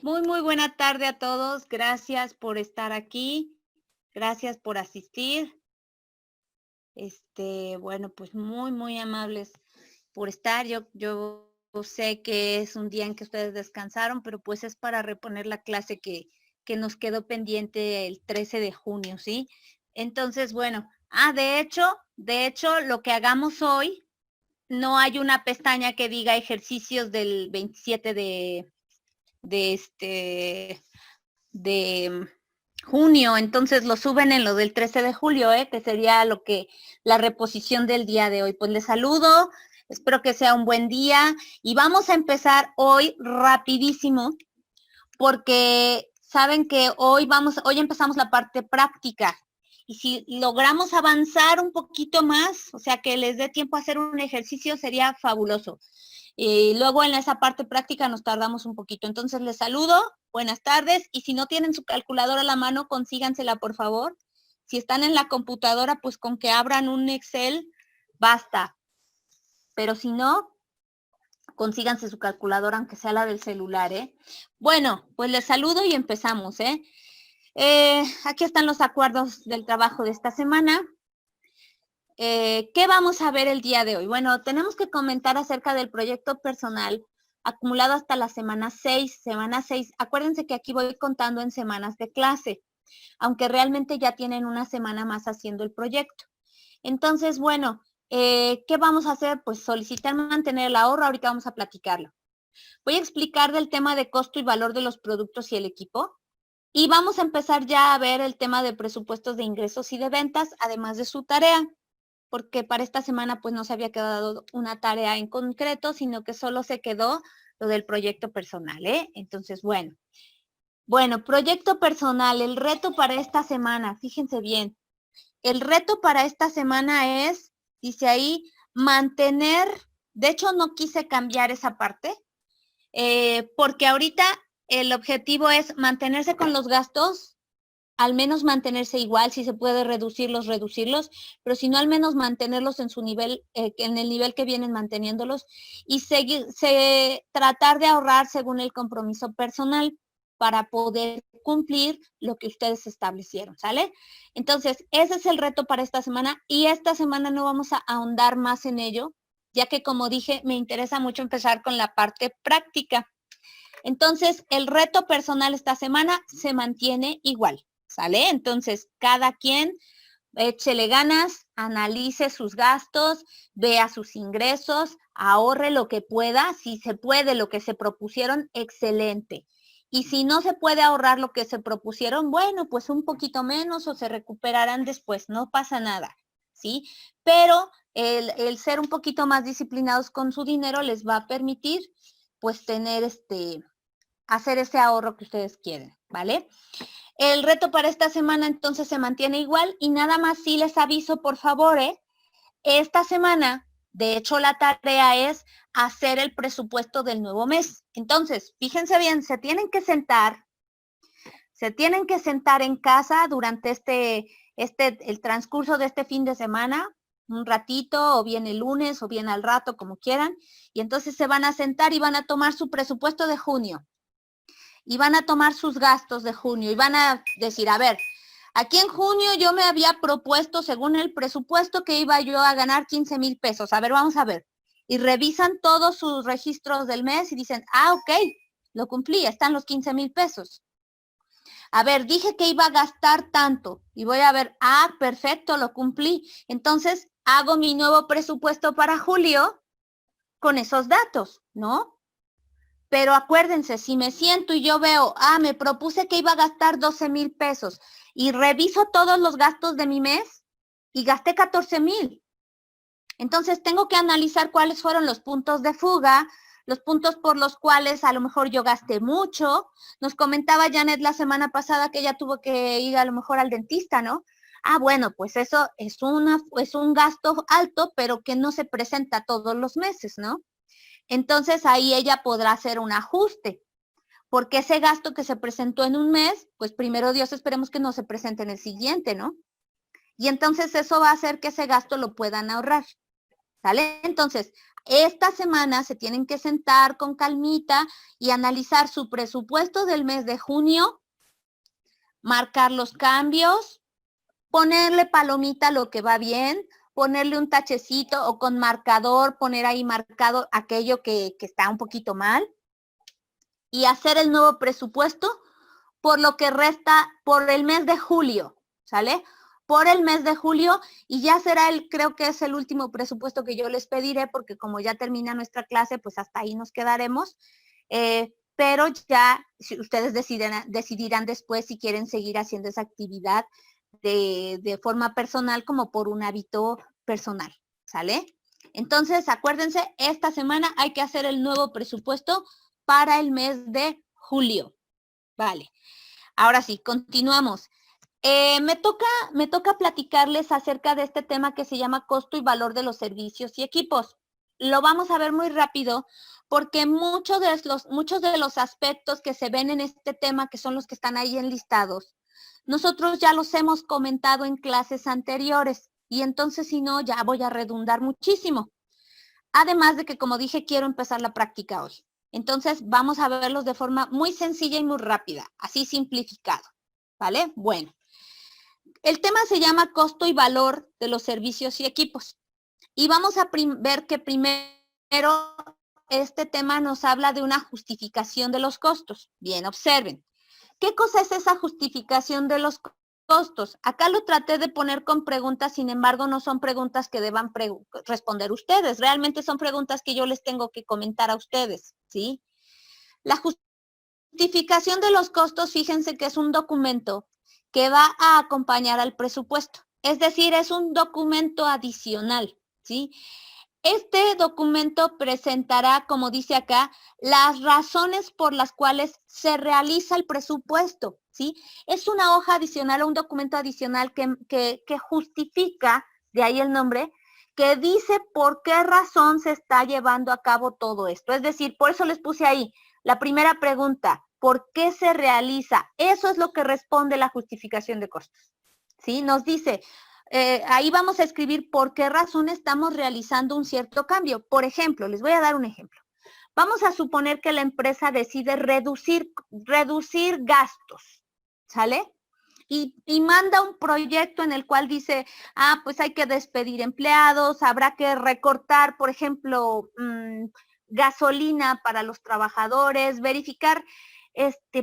Muy buena tarde a todos. Gracias por estar aquí. Gracias por asistir. Bueno, pues muy amables por estar. Yo sé que es un día en que ustedes descansaron, pero pues es para reponer la clase que nos quedó pendiente el 13 de junio, ¿sí? Entonces, bueno, de hecho, lo que hagamos hoy, no hay una pestaña que diga ejercicios del 27 de de junio, entonces lo suben en lo del 13 de julio, que sería la reposición del día de hoy. Pues les saludo, espero que sea un buen día y vamos a empezar hoy rapidísimo porque saben que hoy empezamos la parte práctica y si logramos avanzar un poquito más, o sea que les dé tiempo a hacer un ejercicio, sería fabuloso. Y luego en esa parte práctica nos tardamos un poquito. Entonces les saludo, buenas tardes, y si no tienen su calculadora a la mano, consígansela por favor. Si están en la computadora, pues con que abran un Excel, basta. Pero si no, consíganse su calculadora, aunque sea la del celular, ¿eh? Bueno, pues les saludo y empezamos, ¿eh? Aquí están los acuerdos del trabajo de esta semana. ¿Qué vamos a ver el día de hoy? Bueno, tenemos que comentar acerca del proyecto personal acumulado hasta la semana 6. Semana 6, acuérdense que aquí voy contando en semanas de clase, aunque realmente ya tienen una semana más haciendo el proyecto. Entonces, bueno, ¿qué vamos a hacer? Pues solicitar mantener el ahorro, ahorita vamos a platicarlo. Voy a explicar del tema de costo y valor de los productos y el equipo. Y vamos a empezar ya a ver el tema de presupuestos de ingresos y de ventas, además de su tarea, porque para esta semana pues no se había quedado una tarea en concreto, sino que solo se quedó lo del proyecto personal, ¿eh? Entonces, bueno, proyecto personal, el reto para esta semana, fíjense bien, el reto para esta semana es, dice ahí, mantener, de hecho no quise cambiar esa parte, porque ahorita el objetivo es mantenerse con los gastos, al menos mantenerse igual, si se puede reducirlos, pero si no, al menos mantenerlos en su nivel, en el nivel que vienen manteniéndolos y tratar de ahorrar según el compromiso personal para poder cumplir lo que ustedes establecieron, ¿sale? Entonces, ese es el reto para esta semana y esta semana no vamos a ahondar más en ello, ya que como dije, me interesa mucho empezar con la parte práctica. Entonces, el reto personal esta semana se mantiene igual, ¿sale? Entonces, cada quien échele ganas, analice sus gastos, vea sus ingresos, ahorre lo que pueda, si se puede lo que se propusieron, excelente. Y si no se puede ahorrar lo que se propusieron, bueno, pues un poquito menos o se recuperarán después, no pasa nada, ¿sí? Pero el ser un poquito más disciplinados con su dinero les va a permitir, pues, tener hacer ese ahorro que ustedes quieren, ¿vale? El reto para esta semana entonces se mantiene igual y nada más sí les aviso, por favor, esta semana, de hecho, la tarea es hacer el presupuesto del nuevo mes. Entonces, fíjense bien, se tienen que sentar en casa durante el transcurso de este fin de semana, un ratito, o bien el lunes, o bien al rato, como quieran, y entonces se van a sentar y van a tomar su presupuesto de junio y van a tomar sus gastos de junio y van a decir, a ver, aquí en junio yo me había propuesto, según el presupuesto, que iba yo a ganar 15,000 pesos. A ver, vamos a ver. Y revisan todos sus registros del mes y dicen, ok, lo cumplí, están los 15,000 pesos. A ver, dije que iba a gastar tanto y voy a ver, perfecto, lo cumplí. Entonces, hago mi nuevo presupuesto para julio con esos datos, ¿no? Pero acuérdense, si me siento y yo veo, me propuse que iba a gastar 12,000 pesos y reviso todos los gastos de mi mes y gasté 14,000. Entonces tengo que analizar cuáles fueron los puntos de fuga, los puntos por los cuales a lo mejor yo gasté mucho. Nos comentaba Janet la semana pasada que ella tuvo que ir a lo mejor al dentista, ¿no? Bueno, pues eso es un gasto alto, pero que no se presenta todos los meses, ¿no? Entonces ahí ella podrá hacer un ajuste, porque ese gasto que se presentó en un mes, pues primero Dios esperemos que no se presente en el siguiente, ¿no? Y entonces eso va a hacer que ese gasto lo puedan ahorrar. ¿sale? Entonces, esta semana se tienen que sentar con calmita y analizar su presupuesto del mes de junio, marcar los cambios, ponerle palomita a lo que va bien, ponerle un tachecito o con marcador, poner ahí marcado aquello que está un poquito mal y hacer el nuevo presupuesto por lo que resta por el mes de julio, ¿sale? Por el mes de julio y ya será creo que es el último presupuesto que yo les pediré porque como ya termina nuestra clase, pues hasta ahí nos quedaremos. Pero ya si ustedes decidirán después si quieren seguir haciendo esa actividad de forma personal como por un hábito personal, ¿sale? Entonces, acuérdense, esta semana hay que hacer el nuevo presupuesto para el mes de julio. Vale. Ahora sí, continuamos. Me toca platicarles acerca de este tema que se llama costo y valor de los servicios y equipos. Lo vamos a ver muy rápido porque muchos de los aspectos que se ven en este tema, que son los que están ahí enlistados, nosotros ya los hemos comentado en clases anteriores y entonces si no, ya voy a redundar muchísimo. Además de que, como dije, quiero empezar la práctica hoy. Entonces, vamos a verlos de forma muy sencilla y muy rápida, así simplificado, ¿vale? Bueno, el tema se llama costo y valor de los servicios y equipos. Y vamos a ver que primero este tema nos habla de una justificación de los costos. Bien, observen. ¿Qué cosa es esa justificación de los costos? Acá lo traté de poner con preguntas, sin embargo, no son preguntas que deban responder ustedes. Realmente son preguntas que yo les tengo que comentar a ustedes, ¿sí? La justificación de los costos, fíjense que es un documento que va a acompañar al presupuesto. Es decir, es un documento adicional, ¿sí? Este documento presentará, como dice acá, las razones por las cuales se realiza el presupuesto, ¿sí? Es una hoja adicional o un documento adicional que justifica, de ahí el nombre, que dice por qué razón se está llevando a cabo todo esto. Es decir, por eso les puse ahí la primera pregunta, ¿por qué se realiza? Eso es lo que responde la justificación de costos, ¿sí? Nos dice, ahí vamos a escribir por qué razón estamos realizando un cierto cambio. Por ejemplo, les voy a dar un ejemplo. Vamos a suponer que la empresa decide reducir gastos, ¿sale? Y manda un proyecto en el cual dice, pues hay que despedir empleados, habrá que recortar, por ejemplo, gasolina para los trabajadores, verificar,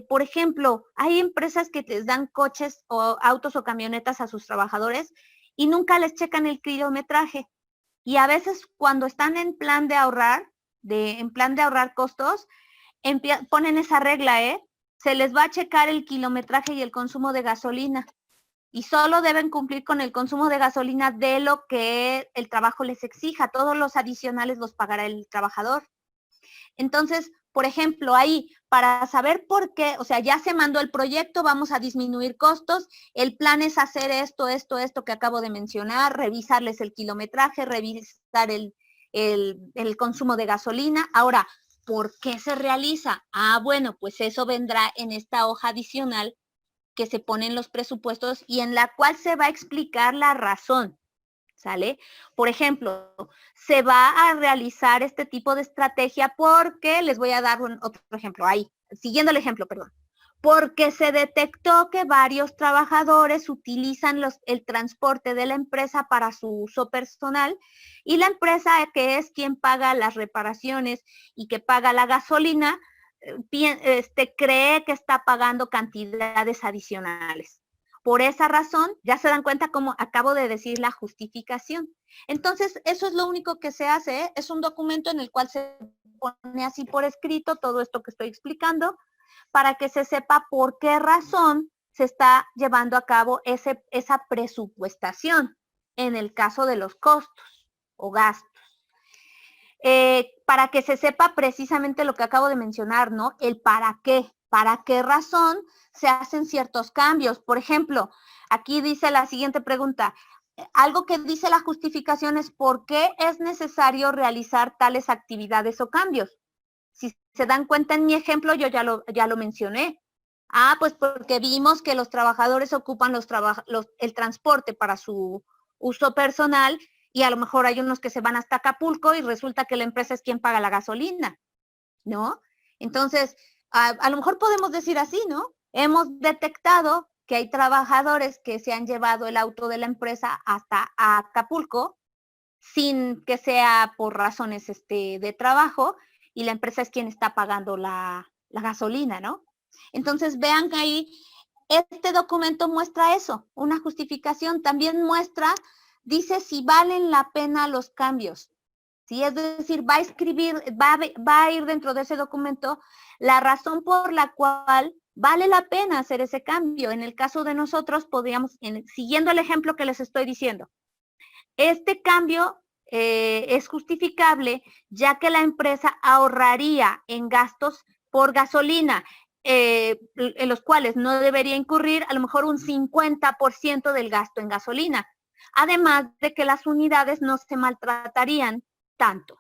por ejemplo, hay empresas que les dan coches o autos o camionetas a sus trabajadores y nunca les checan el kilometraje. Y a veces cuando están en plan de ahorrar costos, ponen esa regla, se les va a checar el kilometraje y el consumo de gasolina. Y solo deben cumplir con el consumo de gasolina de lo que el trabajo les exija. Todos los adicionales los pagará el trabajador. Entonces, por ejemplo, ahí, para saber por qué, o sea, ya se mandó el proyecto, vamos a disminuir costos, el plan es hacer esto que acabo de mencionar, revisarles el kilometraje, revisar el consumo de gasolina. Ahora, ¿por qué se realiza? Bueno, pues eso vendrá en esta hoja adicional que se pone en los presupuestos y en la cual se va a explicar la razón, ¿sale? Por ejemplo, se va a realizar este tipo de estrategia porque, les voy a dar otro ejemplo, ahí, siguiendo el ejemplo, perdón, porque se detectó que varios trabajadores utilizan el transporte de la empresa para su uso personal y la empresa, que es quien paga las reparaciones y que paga la gasolina, cree que está pagando cantidades adicionales. Por esa razón, ya se dan cuenta como acabo de decir la justificación. Entonces, eso es lo único que se hace, es un documento en el cual se pone así por escrito todo esto que estoy explicando, para que se sepa por qué razón se está llevando a cabo esa presupuestación en el caso de los costos o gastos. Para que se sepa precisamente lo que acabo de mencionar, ¿no? El para qué razón se hacen ciertos cambios. Por ejemplo, aquí dice la siguiente pregunta, algo que dice la justificación es por qué es necesario realizar tales actividades o cambios. Si se dan cuenta en mi ejemplo, yo ya lo mencioné. Pues porque vimos que los trabajadores ocupan el transporte para su uso personal y a lo mejor hay unos que se van hasta Acapulco y resulta que la empresa es quien paga la gasolina, ¿no? Entonces, a lo mejor podemos decir así, ¿no? Hemos detectado que hay trabajadores que se han llevado el auto de la empresa hasta Acapulco sin que sea por razones de trabajo y la empresa es quien está pagando la gasolina, ¿no? Entonces, vean que ahí este documento muestra eso, una justificación. También muestra, dice si valen la pena los cambios. ¿Sí? Es decir, va a escribir, va a ir dentro de ese documento la razón por la cual vale la pena hacer ese cambio. En el caso de nosotros, podríamos, siguiendo el ejemplo que les estoy diciendo, este cambio es justificable ya que la empresa ahorraría en gastos por gasolina, en los cuales no debería incurrir a lo mejor un 50% del gasto en gasolina. Además de que las unidades no se maltratarían tanto.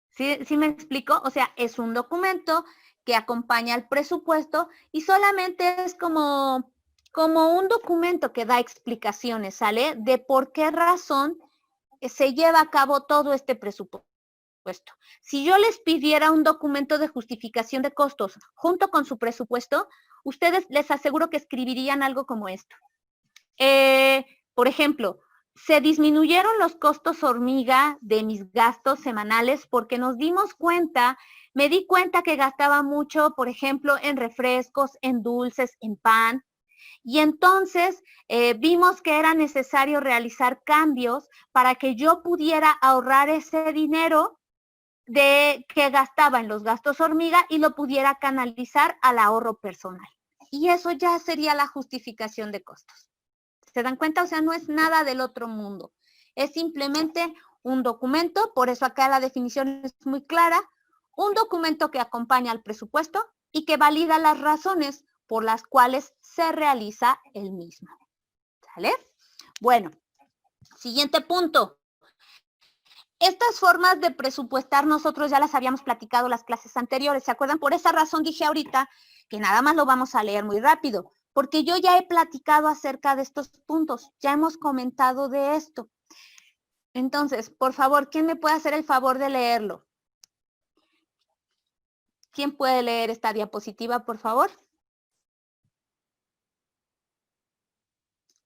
¿Sí me explico? O sea, es un documento que acompaña al presupuesto y solamente es como un documento que da explicaciones, ¿sale? De por qué razón se lleva a cabo todo este presupuesto. Si yo les pidiera un documento de justificación de costos junto con su presupuesto, ustedes les aseguro que escribirían algo como esto. Por ejemplo, se disminuyeron los costos hormiga de mis gastos semanales porque me di cuenta que gastaba mucho, por ejemplo, en refrescos, en dulces, en pan. Y entonces vimos que era necesario realizar cambios para que yo pudiera ahorrar ese dinero que gastaba en los gastos hormiga y lo pudiera canalizar al ahorro personal. Y eso ya sería la justificación de costos. ¿Se dan cuenta? O sea, no es nada del otro mundo. Es simplemente un documento, por eso acá la definición es muy clara, un documento que acompaña al presupuesto y que valida las razones por las cuales se realiza el mismo. ¿Sale? Bueno, siguiente punto. Estas formas de presupuestar nosotros ya las habíamos platicado en las clases anteriores, ¿se acuerdan? Por esa razón dije ahorita que nada más lo vamos a leer muy rápido, porque yo ya he platicado acerca de estos puntos, ya hemos comentado de esto. Entonces, por favor, ¿quién me puede hacer el favor de leerlo? ¿Quién puede leer esta diapositiva, por favor?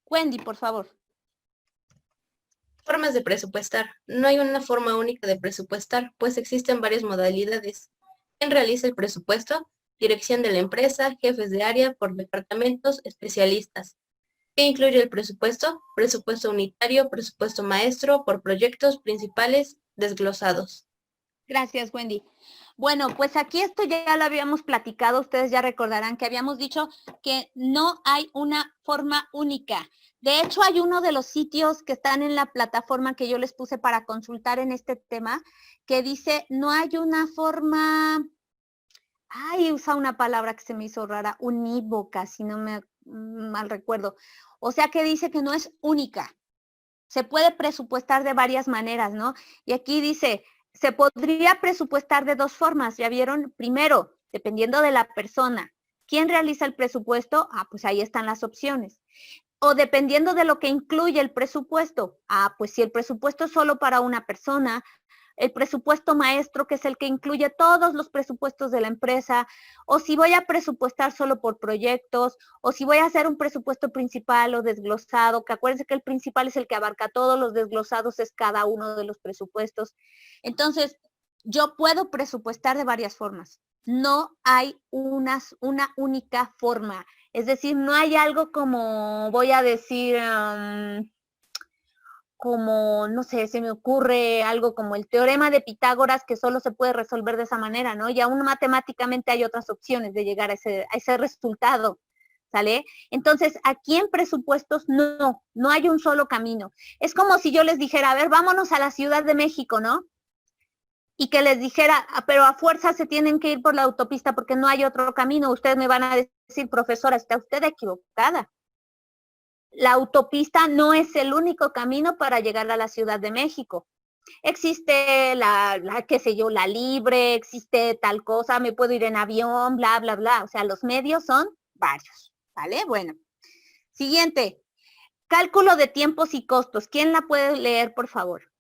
Wendy, por favor. Formas de presupuestar. No hay una forma única de presupuestar, pues existen varias modalidades. ¿Quién realiza el presupuesto? Dirección de la empresa, jefes de área, por departamentos, especialistas. ¿Qué incluye el presupuesto? Presupuesto unitario, presupuesto maestro, por proyectos principales desglosados. Gracias, Wendy. Bueno, pues aquí esto ya lo habíamos platicado, ustedes ya recordarán que habíamos dicho que no hay una forma única. De hecho, hay uno de los sitios que están en la plataforma que yo les puse para consultar en este tema, que dice, no hay una forma, usa una palabra que se me hizo rara, unívoca, si no me mal recuerdo. O sea que dice que no es única. Se puede presupuestar de varias maneras, ¿no? Y aquí dice, se podría presupuestar de dos formas, ¿ya vieron? Primero, dependiendo de la persona. ¿Quién realiza el presupuesto? Pues ahí están las opciones. O dependiendo de lo que incluye el presupuesto. Pues si el presupuesto es solo para una persona, el presupuesto maestro, que es el que incluye todos los presupuestos de la empresa, o si voy a presupuestar solo por proyectos, o si voy a hacer un presupuesto principal o desglosado, que acuérdense que el principal es el que abarca todos, los desglosados es cada uno de los presupuestos. Entonces, yo puedo presupuestar de varias formas. No hay una única forma. Es decir, no hay algo como, voy a decir, como, no sé, se me ocurre algo como el teorema de Pitágoras que solo se puede resolver de esa manera, ¿no? Y aún matemáticamente hay otras opciones de llegar a ese resultado, ¿sale? Entonces, aquí en presupuestos no hay un solo camino. Es como si yo les dijera, a ver, vámonos a la Ciudad de México, ¿no? Y que les dijera, pero a fuerza se tienen que ir por la autopista porque no hay otro camino. Ustedes me van a decir, profesora, está usted equivocada. La autopista no es el único camino para llegar a la Ciudad de México. Existe qué sé yo, la libre, existe tal cosa, me puedo ir en avión, bla, bla, bla. O sea, los medios son varios, ¿vale? Bueno. Siguiente. Cálculo de tiempos y costos. ¿Quién la puede leer, por favor?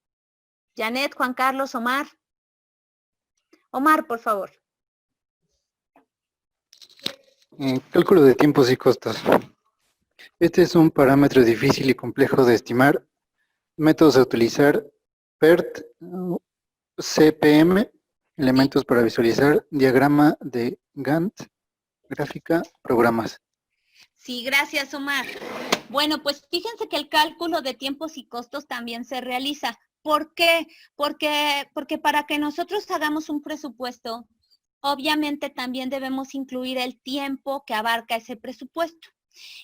Janet, Juan Carlos, Omar. Omar, por favor. Cálculo de tiempos y costos. Este es un parámetro difícil y complejo de estimar. Métodos a utilizar: PERT, CPM, elementos para visualizar, diagrama de Gantt, gráfica, programas. Sí, gracias, Omar. Bueno, pues fíjense que el cálculo de tiempos y costos también se realiza. ¿Por qué? Porque para que nosotros hagamos un presupuesto, obviamente también debemos incluir el tiempo que abarca ese presupuesto.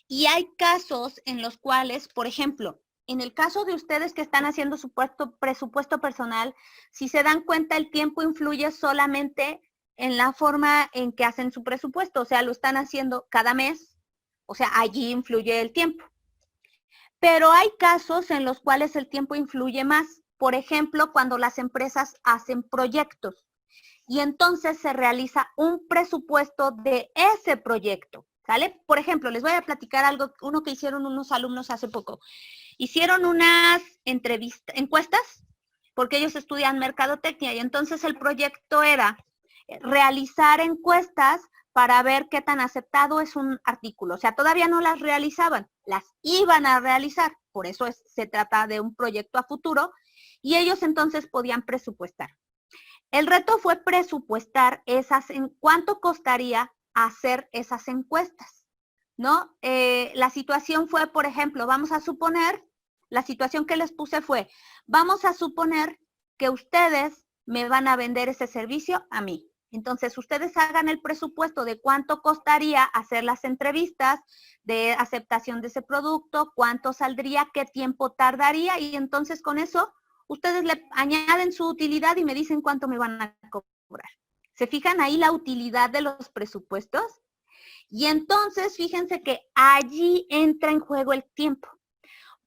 Y hay casos en los cuales, por ejemplo, en el caso de ustedes que están haciendo su presupuesto personal, si se dan cuenta, el tiempo influye solamente en la forma en que hacen su presupuesto. O sea, lo están haciendo cada mes. O sea, allí influye el tiempo. Pero hay casos en los cuales el tiempo influye más. Por ejemplo, cuando las empresas hacen proyectos y entonces se realiza un presupuesto de ese proyecto, ¿sale? Por ejemplo, les voy a platicar uno que hicieron unos alumnos hace poco. Hicieron unas encuestas, porque ellos estudian mercadotecnia y entonces el proyecto era realizar encuestas para ver qué tan aceptado es un artículo. O sea, todavía no las realizaban, las iban a realizar. Por eso se trata de un proyecto a futuro y ellos entonces podían presupuestar. El reto fue presupuestar en cuánto costaría hacer esas encuestas, ¿no? La situación fue, por ejemplo, la situación que les puse fue, vamos a suponer que ustedes me van a vender ese servicio a mí. Entonces, ustedes hagan el presupuesto de cuánto costaría hacer las entrevistas de aceptación de ese producto, cuánto saldría, qué tiempo tardaría y entonces con eso ustedes le añaden su utilidad y me dicen cuánto me van a cobrar. ¿Se fijan ahí la utilidad de los presupuestos? Y entonces, fíjense que allí entra en juego el tiempo,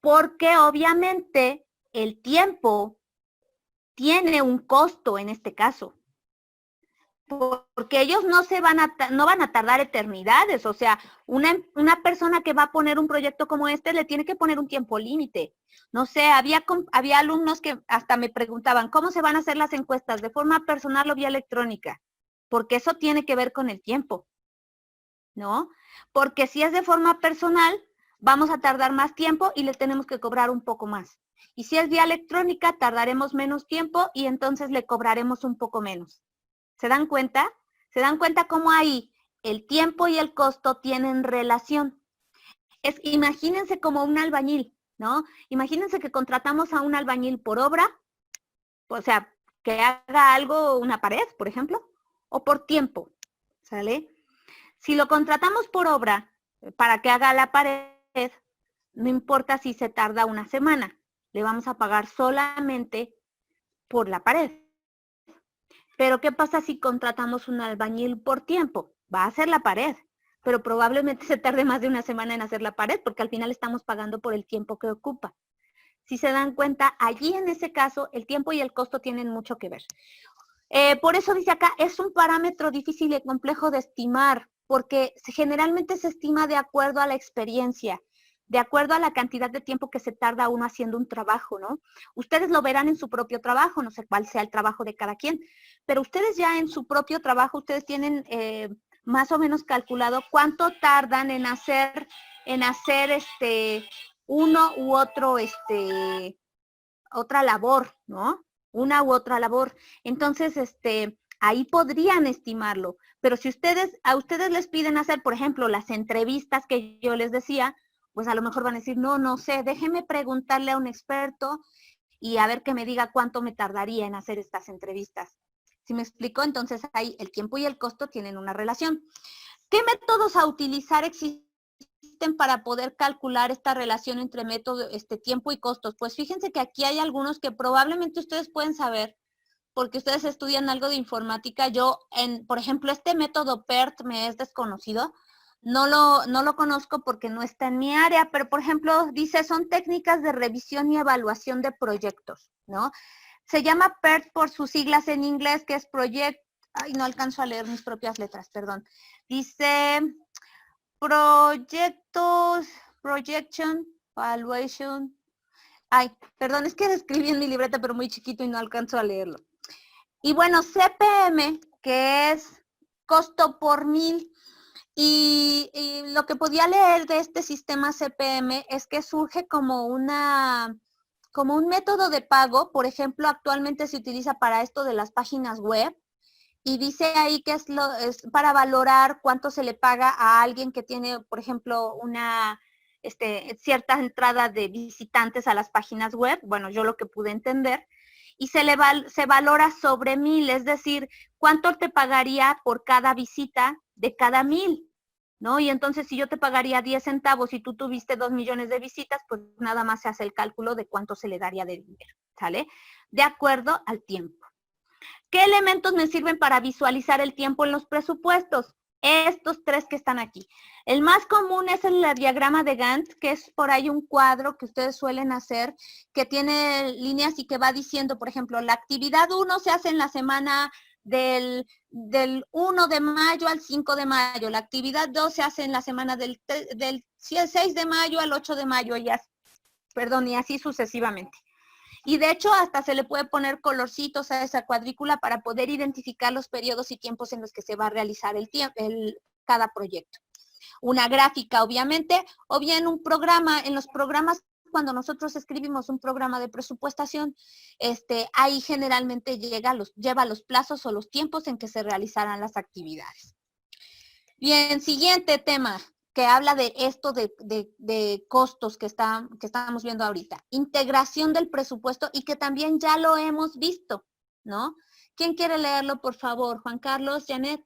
porque obviamente el tiempo tiene un costo en este caso, porque ellos no van a tardar eternidades. O sea, una persona que va a poner un proyecto como este le tiene que poner un tiempo límite. No sé, había alumnos que hasta me preguntaban, ¿cómo se van a hacer las encuestas? ¿De forma personal o vía electrónica? Porque eso tiene que ver con el tiempo, ¿no? Porque si es de forma personal, vamos a tardar más tiempo y le tenemos que cobrar un poco más. Y si es vía electrónica, tardaremos menos tiempo y entonces le cobraremos un poco menos. ¿Se dan cuenta? ¿Se dan cuenta cómo ahí el tiempo y el costo tienen relación? Imagínense como un albañil, ¿no? Imagínense que contratamos a un albañil por obra, o sea, que haga algo, una pared, por ejemplo, o por tiempo, ¿sale? Si lo contratamos por obra para que haga la pared, no importa si se tarda una semana, le vamos a pagar solamente por la pared. Pero ¿qué pasa si contratamos un albañil por tiempo? Va a hacer la pared, pero probablemente se tarde más de una semana en hacer la pared porque al final estamos pagando por el tiempo que ocupa. Si se dan cuenta, allí en ese caso el tiempo y el costo tienen mucho que ver. Por eso dice acá, es un parámetro difícil y complejo de estimar porque generalmente se estima de acuerdo a la experiencia, de acuerdo a la cantidad de tiempo que se tarda uno haciendo un trabajo, ¿no? Ustedes lo verán en su propio trabajo, no sé cuál sea el trabajo de cada quien, pero ustedes ya en su propio trabajo, ustedes tienen más o menos calculado cuánto tardan en hacer uno u otro, otra labor, ¿no? Una u otra labor. Entonces, ahí podrían estimarlo. Pero si a ustedes les piden hacer, por ejemplo, las entrevistas que yo les decía, pues a lo mejor van a decir, no sé, déjeme preguntarle a un experto y a ver que me diga cuánto me tardaría en hacer estas entrevistas. ¿Sí me explico? Entonces ahí el tiempo y el costo tienen una relación. ¿Qué métodos a utilizar existen para poder calcular esta relación entre método, tiempo y costos? Pues fíjense que aquí hay algunos que probablemente ustedes pueden saber, porque ustedes estudian algo de informática. Yo, por ejemplo, este método PERT me es desconocido. No lo conozco porque no está en mi área, pero por ejemplo, dice, son técnicas de revisión y evaluación de proyectos, ¿no? Se llama PERT por sus siglas en inglés, que es Project, ay, no alcanzo a leer mis propias letras, perdón. Dice proyectos, projection, Valuation. Ay, perdón, es que escribí en mi libreta, pero muy chiquito y no alcanzo a leerlo. Y bueno, CPM, que es costo por mil. Y lo que podía leer de este sistema CPM es que surge como un método de pago. Por ejemplo, actualmente se utiliza para esto de las páginas web. Y dice ahí que es para valorar cuánto se le paga a alguien que tiene, por ejemplo, una cierta entrada de visitantes a las páginas web. Bueno, yo lo que pude entender. Y se valora sobre 1000, es decir, cuánto te pagaría por cada visita de cada 1000, ¿no? Y entonces si yo te pagaría 10 centavos y tú tuviste 2 millones de visitas, pues nada más se hace el cálculo de cuánto se le daría de dinero, ¿sale? De acuerdo al tiempo. ¿Qué elementos me sirven para visualizar el tiempo en los presupuestos? Estos tres que están aquí. El más común es el diagrama de Gantt, que es por ahí un cuadro que ustedes suelen hacer, que tiene líneas y que va diciendo, por ejemplo, la actividad 1 se hace en la semana del 1 de mayo al 5 de mayo. La actividad 2 se hace en la semana del 6 de mayo al 8 de mayo, y así sucesivamente. Y de hecho hasta se le puede poner colorcitos a esa cuadrícula para poder identificar los periodos y tiempos en los que se va a realizar cada proyecto. Una gráfica, obviamente, o bien un programa. En los programas, cuando nosotros escribimos un programa de presupuestación, ahí generalmente lleva los plazos o los tiempos en que se realizarán las actividades. Bien, siguiente tema que habla de esto de costos que estamos viendo ahorita. Integración del presupuesto, y que también ya lo hemos visto, ¿no? ¿Quién quiere leerlo, por favor? Juan Carlos, Janet.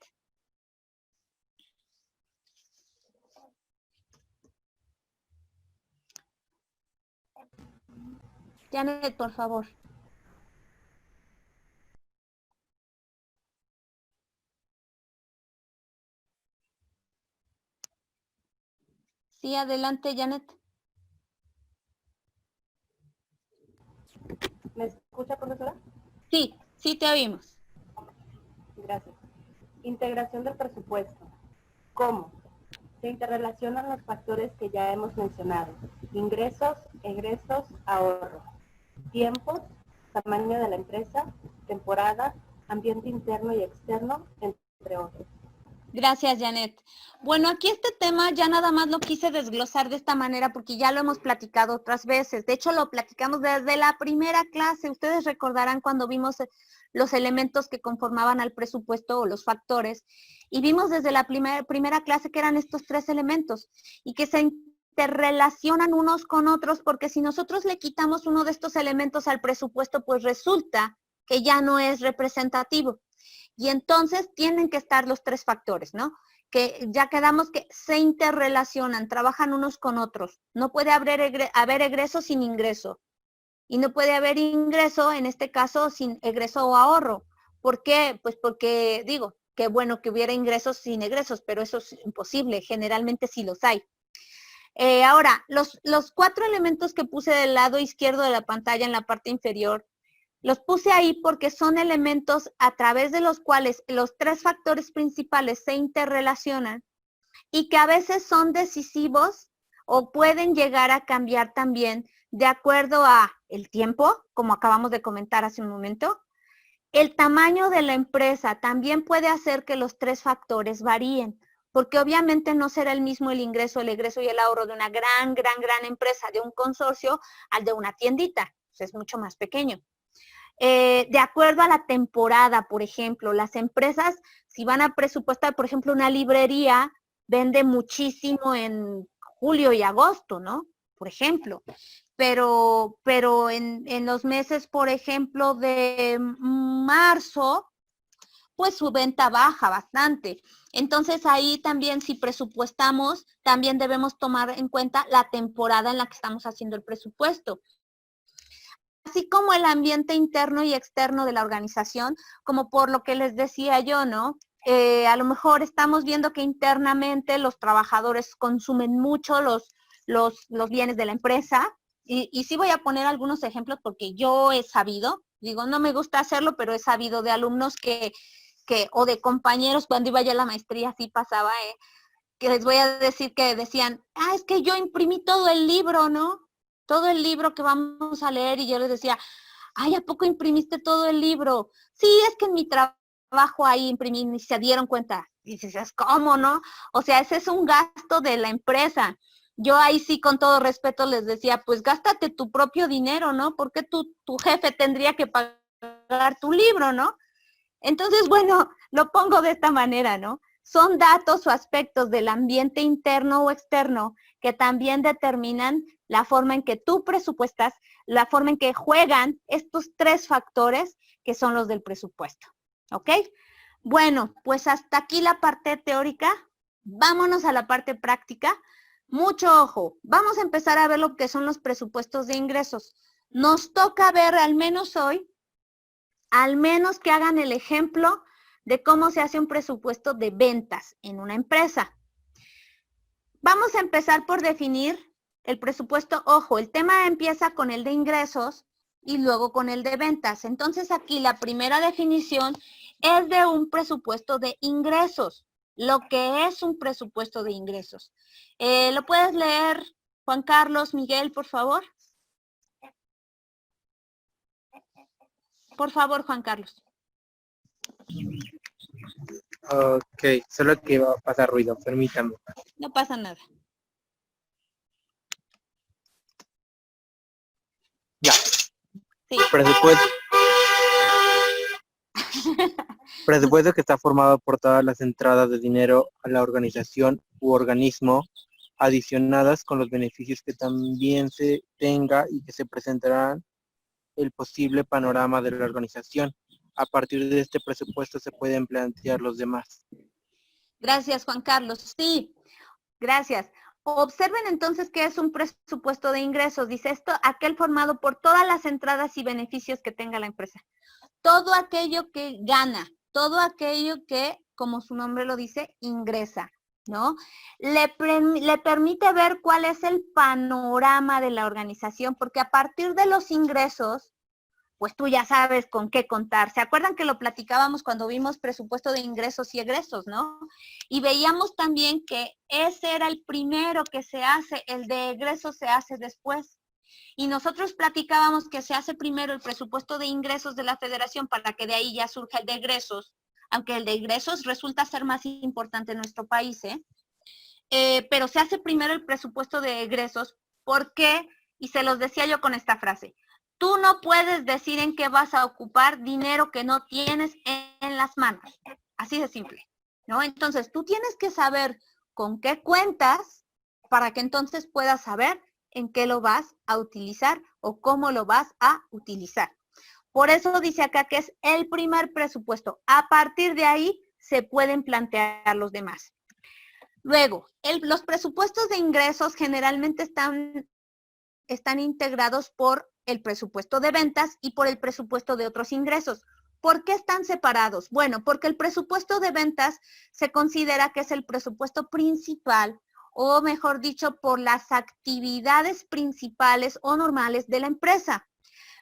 Janet, por favor. Sí, adelante, Janet. ¿Me escucha, profesora? Sí, sí te oímos. Gracias. Integración del presupuesto. ¿Cómo? Se interrelacionan los factores que ya hemos mencionado: ingresos, egresos, ahorros, tiempos, tamaño de la empresa, temporada, ambiente interno y externo, entre otros. Gracias, Janet. Bueno, aquí este tema ya nada más lo quise desglosar de esta manera porque ya lo hemos platicado otras veces. De hecho, lo platicamos desde la primera clase. Ustedes recordarán cuando vimos los elementos que conformaban al presupuesto o los factores, y vimos desde la primera clase que eran estos tres elementos y que se interrelacionan unos con otros, porque si nosotros le quitamos uno de estos elementos al presupuesto, pues resulta que ya no es representativo. Y entonces tienen que estar los tres factores, ¿no? Que ya quedamos que se interrelacionan, trabajan unos con otros. No puede haber egreso sin ingreso. Y no puede haber ingreso, en este caso, sin egreso o ahorro. ¿Por qué? Pues porque, digo, qué bueno que hubiera ingresos sin egresos, pero eso es imposible. Generalmente sí los hay. Ahora, los 4 elementos que puse del lado izquierdo de la pantalla en la parte inferior, los puse ahí porque son elementos a través de los cuales los 3 factores principales se interrelacionan y que a veces son decisivos o pueden llegar a cambiar también de acuerdo a el tiempo, como acabamos de comentar hace un momento. El tamaño de la empresa también puede hacer que los 3 factores varíen, porque obviamente no será el mismo el ingreso, el egreso y el ahorro de una gran empresa, de un consorcio, al de una tiendita. Es mucho más pequeño. De acuerdo a la temporada, por ejemplo, las empresas, si van a presupuestar, por ejemplo, una librería, vende muchísimo en julio y agosto, ¿no? Por ejemplo. Pero en los meses, por ejemplo, de marzo, pues su venta baja bastante. Entonces ahí también, si presupuestamos, también debemos tomar en cuenta la temporada en la que estamos haciendo el presupuesto. Así como el ambiente interno y externo de la organización, como por lo que les decía yo, ¿no? A lo mejor estamos viendo que internamente los trabajadores consumen mucho los bienes de la empresa, y sí voy a poner algunos ejemplos porque yo he sabido, digo, no me gusta hacerlo, pero he sabido de alumnos o de compañeros cuando iba ya a la maestría, así pasaba, que les voy a decir que decían, es que yo imprimí todo el libro, ¿no? todo el libro que vamos a leer, y yo les decía, ay, ¿a poco imprimiste todo el libro? Sí, es que en mi trabajo ahí imprimí y se dieron cuenta. Y dices, ¿cómo no? O sea, ese es un gasto de la empresa. Yo ahí sí, con todo respeto, les decía, pues gástate tu propio dinero, ¿no? Porque tu jefe tendría que pagar tu libro, ¿no? Entonces, bueno, lo pongo de esta manera, ¿no? Son datos o aspectos del ambiente interno o externo que también determinan la forma en que tú presupuestas, la forma en que juegan estos tres factores que son los del presupuesto, ¿ok? Bueno, pues hasta aquí la parte teórica. Vámonos a la parte práctica. Mucho ojo, vamos a empezar a ver lo que son los presupuestos de ingresos. Nos toca ver, al menos hoy, al menos que hagan el ejemplo de cómo se hace un presupuesto de ventas en una empresa. Vamos a empezar por definir el presupuesto. Ojo, el tema empieza con el de ingresos y luego con el de ventas. Entonces aquí la primera definición es de un presupuesto de ingresos, lo que es un presupuesto de ingresos. ¿Lo puedes leer, Juan Carlos, Miguel, por favor? Por favor, Juan Carlos. Ok, solo que va a pasar ruido, permítame. No pasa nada. Ya. Sí. Presupuesto que está formado por todas las entradas de dinero a la organización u organismo, adicionadas con los beneficios que también se tenga y que se presentarán el posible panorama de la organización. A partir de este presupuesto se pueden plantear los demás. Gracias, Juan Carlos. Sí, gracias. Observen entonces qué es un presupuesto de ingresos. Dice esto, aquel formado por todas las entradas y beneficios que tenga la empresa. Todo aquello que gana, todo aquello que, como su nombre lo dice, ingresa, ¿no? Le permite ver cuál es el panorama de la organización, porque a partir de los ingresos, pues tú ya sabes con qué contar. ¿Se acuerdan que lo platicábamos cuando vimos presupuesto de ingresos y egresos, no? Y veíamos también que ese era el primero que se hace, el de egresos se hace después. Y nosotros platicábamos que se hace primero el presupuesto de ingresos de la federación para que de ahí ya surja el de egresos, aunque el de egresos resulta ser más importante en nuestro país, pero se hace primero el presupuesto de egresos. ¿Por qué? Y se los decía yo con esta frase. Tú no puedes decir en qué vas a ocupar dinero que no tienes en las manos. Así de simple, ¿no? Entonces, tú tienes que saber con qué cuentas para que entonces puedas saber en qué lo vas a utilizar o cómo lo vas a utilizar. Por eso dice acá que es el primer presupuesto. A partir de ahí se pueden plantear los demás. Luego, los presupuestos de ingresos generalmente están integrados por el presupuesto de ventas y por el presupuesto de otros ingresos. ¿Por qué están separados? Bueno, porque el presupuesto de ventas se considera que es el presupuesto principal, o mejor dicho, por las actividades principales o normales de la empresa.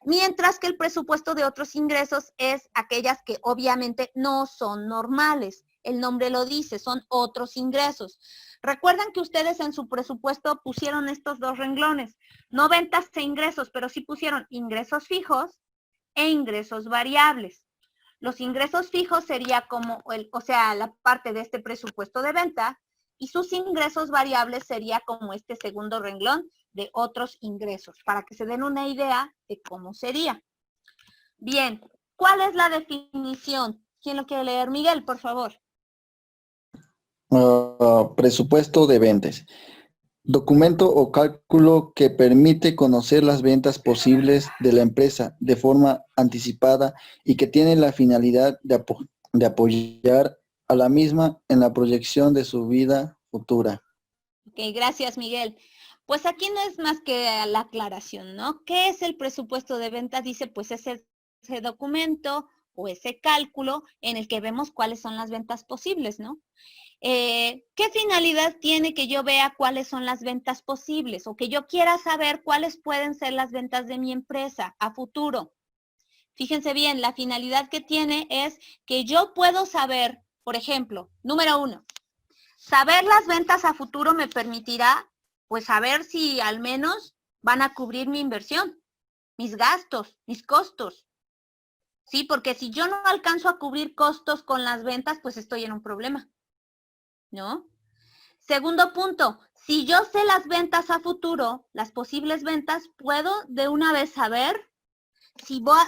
Mientras que el presupuesto de otros ingresos es aquellas que obviamente no son normales. El nombre lo dice, son otros ingresos. Recuerdan que ustedes en su presupuesto pusieron estos dos renglones, no ventas e ingresos, pero sí pusieron ingresos fijos e ingresos variables. Los ingresos fijos sería como, la parte de este presupuesto de venta, y sus ingresos variables sería como este segundo renglón de otros ingresos, para que se den una idea de cómo sería. Bien, ¿cuál es la definición? ¿Quién lo quiere leer? Miguel, por favor. Presupuesto de ventas. Documento o cálculo que permite conocer las ventas posibles de la empresa de forma anticipada y que tiene la finalidad de apoyar a la misma en la proyección de su vida futura. Ok, gracias, Miguel. Pues aquí no es más que la aclaración, ¿no? ¿Qué es el presupuesto de ventas? Dice, pues es ese documento o ese cálculo en el que vemos cuáles son las ventas posibles, ¿no? ¿Qué finalidad tiene que yo vea cuáles son las ventas posibles o que yo quiera saber cuáles pueden ser las ventas de mi empresa a futuro? Fíjense bien, la finalidad que tiene es que yo puedo saber, por ejemplo, número 1, saber las ventas a futuro me permitirá, pues, saber si al menos van a cubrir mi inversión, mis gastos, mis costos. Sí, porque si yo no alcanzo a cubrir costos con las ventas, pues estoy en un problema, ¿no? Segundo punto, si yo sé las ventas a futuro, las posibles ventas, puedo de una vez saber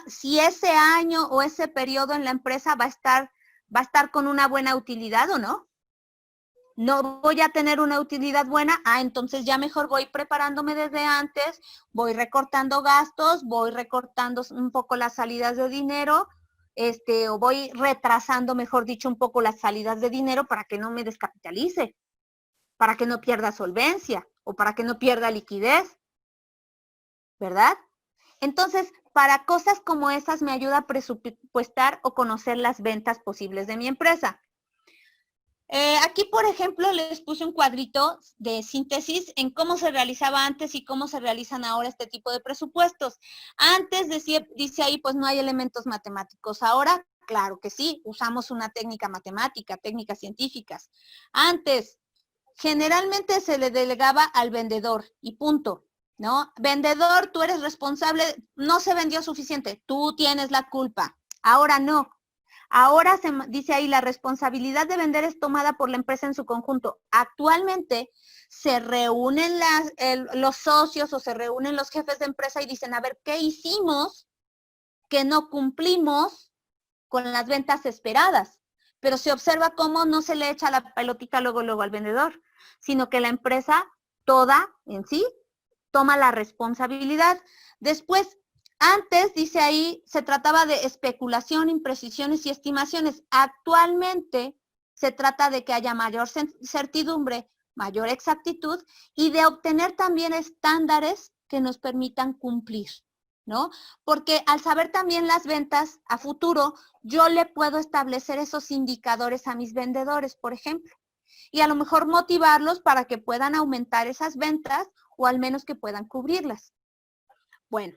si ese año o ese periodo en la empresa va a estar con una buena utilidad o no. No voy a tener una utilidad buena, entonces ya mejor voy preparándome desde antes, voy recortando gastos, voy recortando un poco las salidas de dinero, o voy retrasando, mejor dicho, un poco las salidas de dinero para que no me descapitalice, para que no pierda solvencia o para que no pierda liquidez, ¿verdad? Entonces, para cosas como esas me ayuda a presupuestar o conocer las ventas posibles de mi empresa. Aquí, por ejemplo, les puse un cuadrito de síntesis en cómo se realizaba antes y cómo se realizan ahora este tipo de presupuestos. Antes dice ahí, pues no hay elementos matemáticos. Ahora, claro que sí, usamos una técnica matemática, técnicas científicas. Antes, generalmente se le delegaba al vendedor y punto, ¿no? Vendedor, tú eres responsable, no se vendió suficiente, tú tienes la culpa. Ahora no. Ahora se dice ahí, la responsabilidad de vender es tomada por la empresa en su conjunto. Actualmente se reúnen los socios o se reúnen los jefes de empresa y dicen, a ver, ¿qué hicimos que no cumplimos con las ventas esperadas? Pero se observa cómo no se le echa la pelotita luego al vendedor, sino que la empresa toda en sí toma la responsabilidad. Después, antes, dice ahí, se trataba de especulación, imprecisiones y estimaciones. Actualmente se trata de que haya mayor certidumbre, mayor exactitud y de obtener también estándares que nos permitan cumplir, ¿no? Porque al saber también las ventas a futuro, yo le puedo establecer esos indicadores a mis vendedores, por ejemplo, y a lo mejor motivarlos para que puedan aumentar esas ventas o al menos que puedan cubrirlas. Bueno.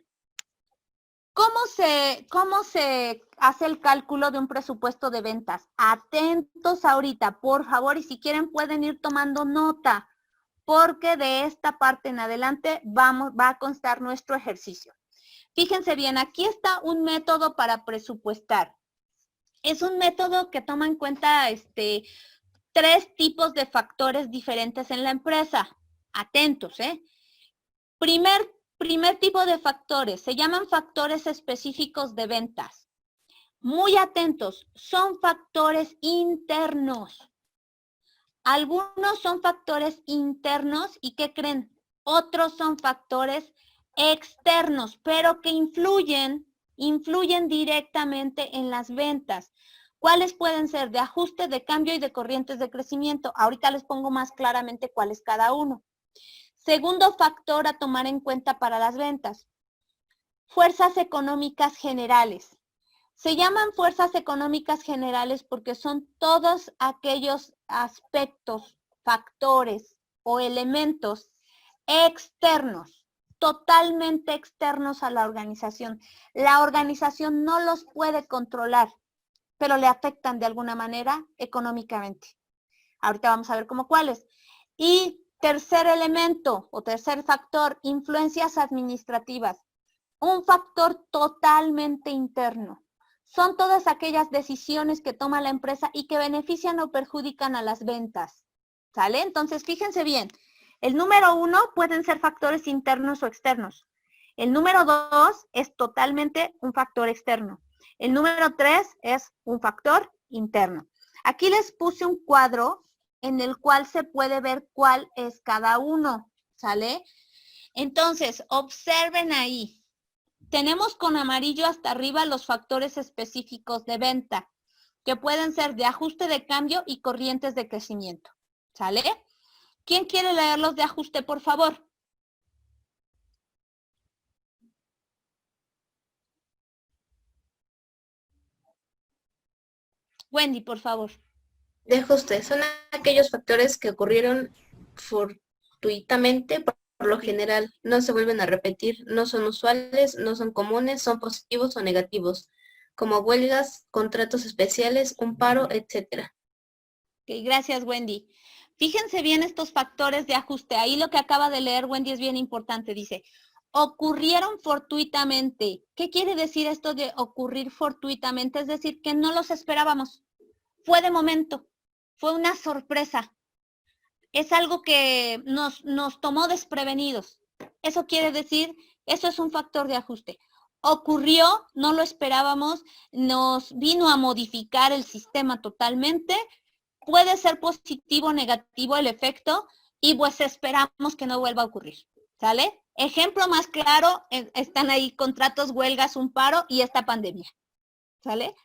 ¿Cómo se hace el cálculo de un presupuesto de ventas? Atentos ahorita, por favor, y si quieren pueden ir tomando nota, porque de esta parte en adelante va a constar nuestro ejercicio. Fíjense bien, aquí está un método para presupuestar. Es un método que toma en cuenta 3 tipos de factores diferentes en la empresa. Atentos, ¿eh? Primer tipo de factores, se llaman factores específicos de ventas. Muy atentos, son factores internos. Algunos son factores internos y ¿qué creen? Otros son factores externos, pero que influyen directamente en las ventas. ¿Cuáles pueden ser? De ajuste, de cambio y de corrientes de crecimiento. Ahorita les pongo más claramente cuál es cada uno. Segundo factor a tomar en cuenta para las ventas, fuerzas económicas generales. Se llaman fuerzas económicas generales porque son todos aquellos aspectos, factores o elementos externos, totalmente externos a la organización. La organización no los puede controlar, pero le afectan de alguna manera económicamente. Ahorita vamos a ver cómo cuáles. Y tercer elemento o tercer factor, influencias administrativas. Un factor totalmente interno. Son todas aquellas decisiones que toma la empresa y que benefician o perjudican a las ventas. ¿Sale? Entonces, fíjense bien. El número 1 pueden ser factores internos o externos. El número 2 es totalmente un factor externo. El número 3 es un factor interno. Aquí les puse un cuadro en el cual se puede ver cuál es cada uno, ¿sale? Entonces, observen ahí. Tenemos con amarillo hasta arriba los factores específicos de venta, que pueden ser de ajuste de cambio y corrientes de crecimiento, ¿sale? ¿Quién quiere leer los de ajuste, por favor? Wendy, por favor. De ajuste, son aquellos factores que ocurrieron fortuitamente, por lo general, no se vuelven a repetir, no son usuales, no son comunes, son positivos o negativos, como huelgas, contratos especiales, un paro, etc. Ok, gracias, Wendy. Fíjense bien estos factores de ajuste. Ahí lo que acaba de leer Wendy es bien importante. Dice, ocurrieron fortuitamente. ¿Qué quiere decir esto de ocurrir fortuitamente? Es decir, que no los esperábamos. Fue de momento. Fue una sorpresa. Es algo que nos tomó desprevenidos. Eso quiere decir, eso es un factor de ajuste. Ocurrió, no lo esperábamos, nos vino a modificar el sistema totalmente. Puede ser positivo o negativo el efecto y pues esperamos que no vuelva a ocurrir. ¿Sale? Ejemplo más claro, están ahí contratos, huelgas, un paro y esta pandemia. ¿Sale?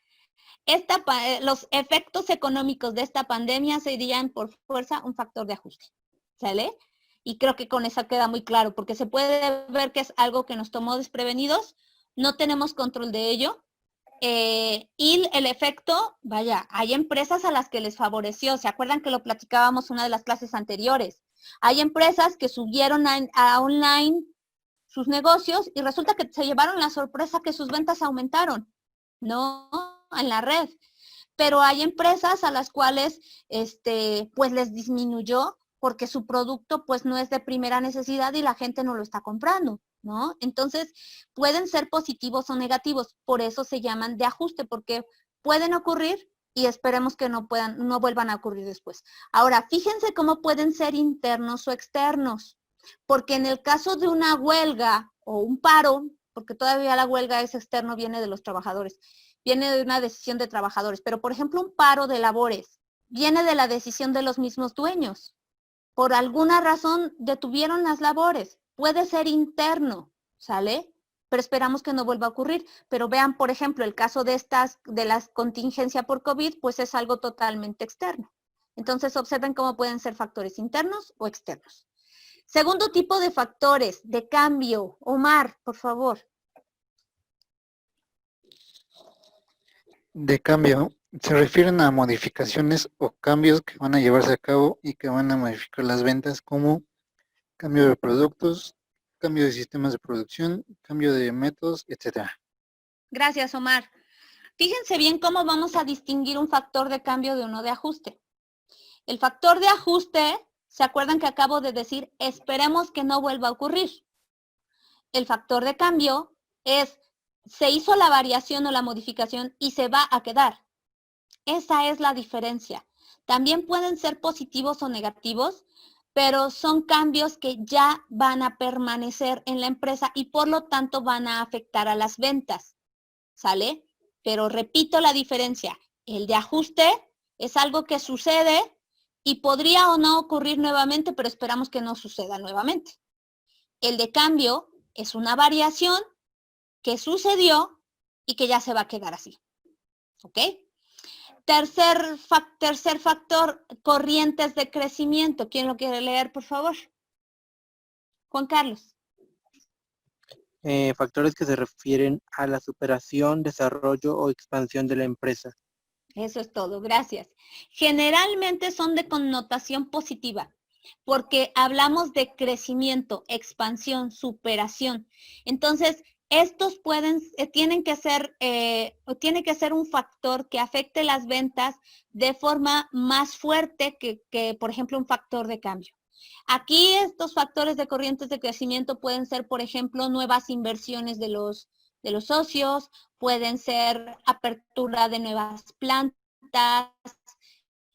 Los efectos económicos de esta pandemia serían por fuerza un factor de ajuste. ¿Sale? Y creo que con eso queda muy claro, porque se puede ver que es algo que nos tomó desprevenidos, no tenemos control de ello, y el efecto, vaya, hay empresas a las que les favoreció. ¿Se acuerdan que lo platicábamos en una de las clases anteriores? Hay empresas que subieron a online sus negocios y resulta que se llevaron la sorpresa que sus ventas aumentaron, ¿no? En la red. Pero hay empresas a las cuales, pues les disminuyó porque su producto pues no es de primera necesidad y la gente no lo está comprando, ¿no? Entonces, pueden ser positivos o negativos, por eso se llaman de ajuste, porque pueden ocurrir y esperemos que no vuelvan a ocurrir después. Ahora, fíjense cómo pueden ser internos o externos, porque en el caso de una huelga o un paro, porque todavía la huelga es externo, viene de los trabajadores, viene de una decisión de trabajadores, pero por ejemplo un paro de labores viene de la decisión de los mismos dueños. Por alguna razón detuvieron las labores. Puede ser interno, ¿sale? Pero esperamos que no vuelva a ocurrir. Pero vean, por ejemplo, el caso de la contingencia por COVID, pues es algo totalmente externo. Entonces, observen cómo pueden ser factores internos o externos. Segundo tipo de factores de cambio. Omar, por favor. De cambio, se refieren a modificaciones o cambios que van a llevarse a cabo y que van a modificar las ventas, como cambio de productos, cambio de sistemas de producción, cambio de métodos, etcétera. Gracias, Omar. Fíjense bien cómo vamos a distinguir un factor de cambio de uno de ajuste. El factor de ajuste, ¿se acuerdan que acabo de decir? Esperemos que no vuelva a ocurrir. El factor de cambio se hizo la variación o la modificación y se va a quedar. Esa es la diferencia. También pueden ser positivos o negativos, pero son cambios que ya van a permanecer en la empresa y por lo tanto van a afectar a las ventas. ¿Sale? Pero repito la diferencia. El de ajuste es algo que sucede y podría o no ocurrir nuevamente, pero esperamos que no suceda nuevamente. El de cambio es una variación que sucedió y que ya se va a quedar así. ¿Ok? Tercer factor, corrientes de crecimiento. ¿Quién lo quiere leer, por favor? Juan Carlos. Factores que se refieren a la superación, desarrollo o expansión de la empresa. Eso es todo, gracias. Generalmente son de connotación positiva, porque hablamos de crecimiento, expansión, superación. Entonces, estos tienen que ser un factor que afecte las ventas de forma más fuerte que, por ejemplo, un factor de cambio. Aquí estos factores de corrientes de crecimiento pueden ser, por ejemplo, nuevas inversiones de los socios, pueden ser apertura de nuevas plantas,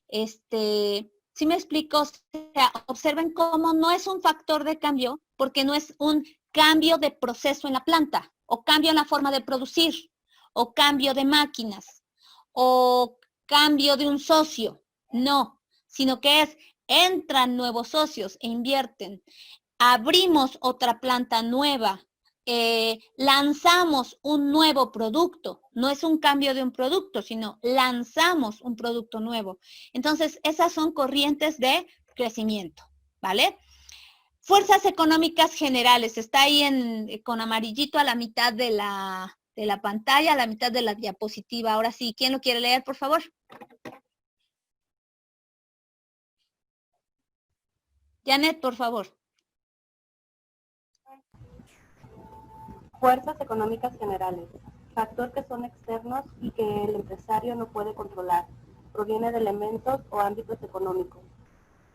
¿sí me explico? O sea, observen cómo no es un factor de cambio, porque no es un cambio de proceso en la planta, o cambio en la forma de producir, o cambio de máquinas, o cambio de un socio. No, sino que entran nuevos socios e invierten. Abrimos otra planta nueva, lanzamos un nuevo producto. No es un cambio de un producto, sino lanzamos un producto nuevo. Entonces, esas son corrientes de crecimiento, ¿vale? Fuerzas económicas generales. Está ahí con amarillito a la mitad de la pantalla, a la mitad de la diapositiva. Ahora sí, ¿quién lo quiere leer, por favor? Janet, por favor. Fuerzas económicas generales. Factor que son externos y que el empresario no puede controlar. Proviene de elementos o ámbitos económicos.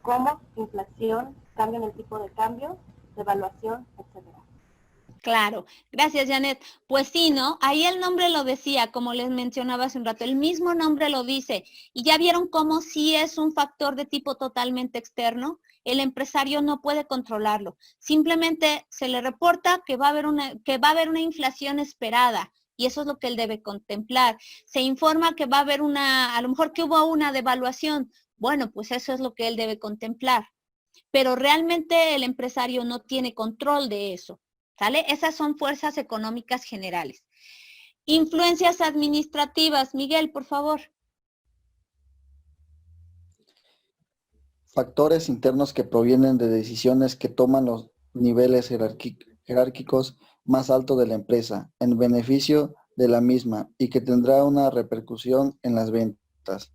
como inflación, cambio en el tipo de cambio, devaluación, etcétera. Claro, gracias Janet. Pues sí, ¿no? Ahí el nombre lo decía, como les mencionaba hace un rato, el mismo nombre lo dice. Y ya vieron cómo sí es un factor de tipo totalmente externo, el empresario no puede controlarlo. Simplemente se le reporta que va a haber una inflación esperada y eso es lo que él debe contemplar. Se informa que va a haber a lo mejor que hubo una devaluación. Bueno, pues eso es lo que él debe contemplar. Pero realmente el empresario no tiene control de eso. ¿Sale? Esas son fuerzas económicas generales. Influencias administrativas. Miguel, por favor. Factores internos que provienen de decisiones que toman los niveles jerárquicos más altos de la empresa en beneficio de la misma y que tendrá una repercusión en las ventas.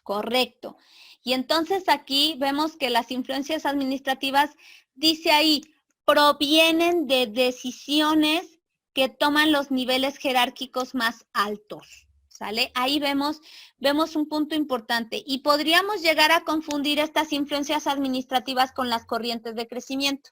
Correcto. Y entonces aquí vemos que las influencias administrativas, dice ahí, provienen de decisiones que toman los niveles jerárquicos más altos, ¿sale? Ahí vemos un punto importante y podríamos llegar a confundir estas influencias administrativas con las corrientes de crecimiento,